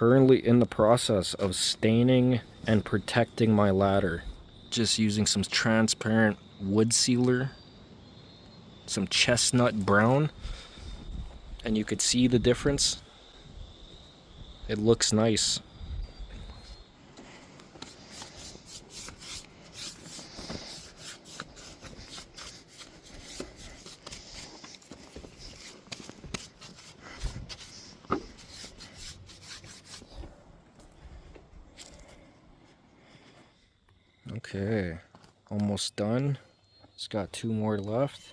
currently in the process of staining and protecting my ladder. Just using some transparent wood sealer, some chestnut brown, and you could see the difference. It looks nice. Okay, almost done. It's got 2 more left.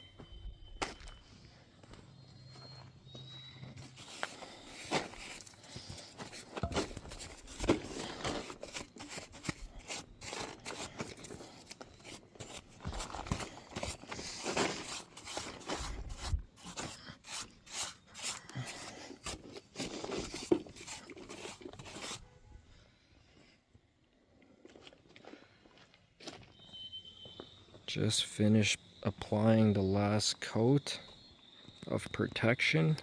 Just finished applying the last coat of protection.